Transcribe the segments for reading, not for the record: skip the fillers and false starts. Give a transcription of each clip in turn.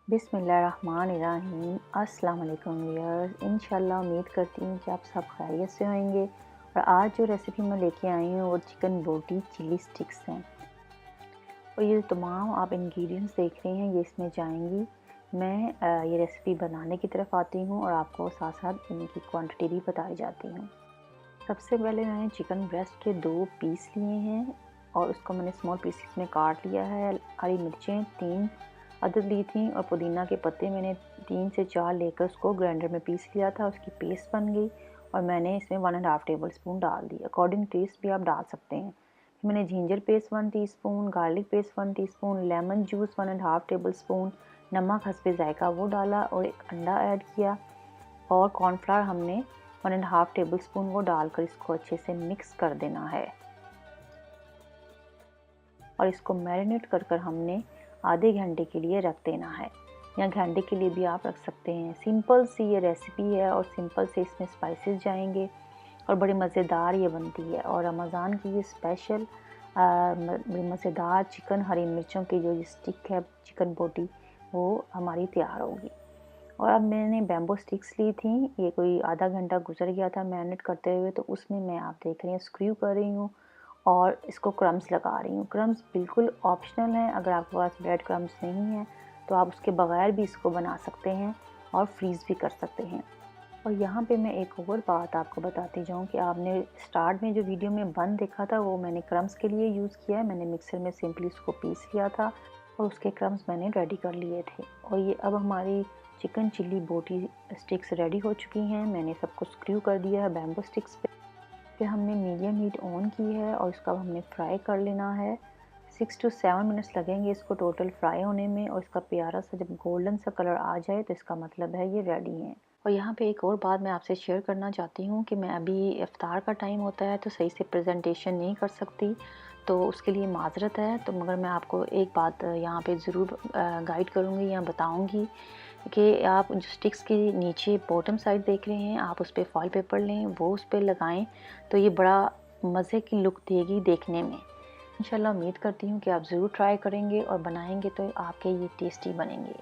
बिस्मिल्लाहिर्रहमानिर्रहीम। अस्सलाम वालेकुम व्यूअर्स। इंशाल्लाह उम्मीद करती हूँ कि आप सब खैरियत से होंगे। और आज जो रेसिपी मैं लेके आई हूँ वो चिकन बोटी चिली स्टिक्स हैं। और ये तमाम आप इंग्रेडिएंट्स देख रहे हैं ये इसमें जाएंगी। मैं ये रेसिपी बनाने की तरफ आती हूँ और आपको साथ साथ इनकी क्वांटिटी भी बताई जाती हूँ। सबसे पहले मैंने चिकन ब्रेस्ट के 2 पीस लिए हैं और उसको मैंने स्मॉल पीसेस में काट लिया है। हरी मिर्चें 3 अदद ली थी और पुदीना के पत्ते मैंने 3 से 4 लेकर उसको ग्राइंडर में पीस लिया था। उसकी पेस्ट बन गई और मैंने इसमें 1.5 टेबल स्पून डाल दी। अकॉर्डिंग टेस्ट भी आप डाल सकते हैं। फिर मैंने ginger paste 1 teaspoon, garlic paste 1 teaspoon, lemon juice 1.5 table spoon, नमक हस्बे जायका वो डाला और एक अंडा ऐड किया। और कॉर्नफ्लावर हमने 1.5 टेबल स्पून वो डालकर इसको अच्छे से मिक्स कर देना है। और इसको मैरिनेट कर कर हमने आधे घंटे के लिए रख देना है, या घंटे के लिए भी आप रख सकते हैं। सिंपल सी ये रेसिपी है और सिंपल से इसमें स्पाइसेस जाएंगे और बड़ी मज़ेदार ये बनती है। और रमज़ान की ये स्पेशल बड़ी मज़ेदार चिकन हरी मिर्चों की जो स्टिक है चिकन बोटी वो हमारी तैयार होगी। और अब मैंने बैम्बू स्टिक्स ली थी, ये कोई आधा घंटा गुजर गया था मैरिनेट करते हुए, तो उसमें मैं आप देख रही हैं स्क्रू कर रही हूँ और इसको क्रम्स लगा रही हूँ। क्रम्स बिल्कुल ऑप्शनल हैं, अगर आपके पास ब्रेड क्रम्स नहीं है तो आप उसके बगैर भी इसको बना सकते हैं और फ्रीज़ भी कर सकते हैं। और यहाँ पे मैं एक और बात आपको बताती जाऊँ कि आपने स्टार्ट में जो वीडियो में बन देखा था वो मैंने क्रम्स के लिए यूज़ किया है। मैंने मिक्सर में सिंपली उसको पीस लिया था और उसके क्रम्स मैंने रेडी कर लिए थे। और ये अब हमारी चिकन चिल्ली बोटी स्टिक्स रेडी हो चुकी हैं। मैंने सबको स्क्रू कर दिया है बैम्बू स्टिक्स पे। फिर हमने मीडियम हीट ऑन की है और इसका हमने फ्राई कर लेना है। 6 to 7 मिनट्स लगेंगे इसको टोटल फ्राई होने में। और इसका प्यारा सा जब गोल्डन सा कलर आ जाए तो इसका मतलब है ये रेडी हैं। और यहाँ पे एक और बात मैं आपसे शेयर करना चाहती हूँ कि मैं अभी इफ्तार का टाइम होता है तो सही से प्रेजेंटेशन नहीं कर सकती, तो उसके लिए माजरत है। तो मगर मैं आपको एक बात यहाँ पे ज़रूर गाइड करूँगी या बताऊँगी कि आप जो स्टिक्स के नीचे बॉटम साइड देख रहे हैं आप उस पर फॉइल पेपर लें, वो उस पर लगाएं, तो ये बड़ा मज़े की लुक देगी देखने में। इंशाल्लाह उम्मीद करती हूँ कि आप ज़रूर ट्राई करेंगे और बनाएंगे तो आपके ये टेस्टी बनेंगे।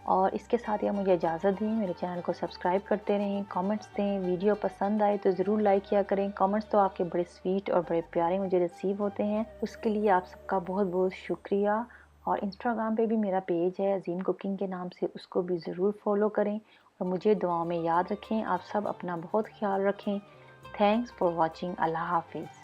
और इसके साथ ही आप मुझे इजाज़त दें, मेरे चैनल को सब्सक्राइब करते रहें, कमेंट्स दें। वीडियो पसंद आए तो ज़रूर लाइक किया करें। कमेंट्स तो आपके बड़े स्वीट और बड़े प्यारे मुझे रिसीव होते हैं, उसके लिए आप सबका बहुत बहुत शुक्रिया। और इंस्टाग्राम पे भी मेरा पेज है अजीम कुकिंग के नाम से, उसको भी ज़रूर फॉलो करें और मुझे दुआओं में याद रखें। आप सब अपना बहुत ख्याल रखें। Thanks for watching. अल्लाह हाफिज़।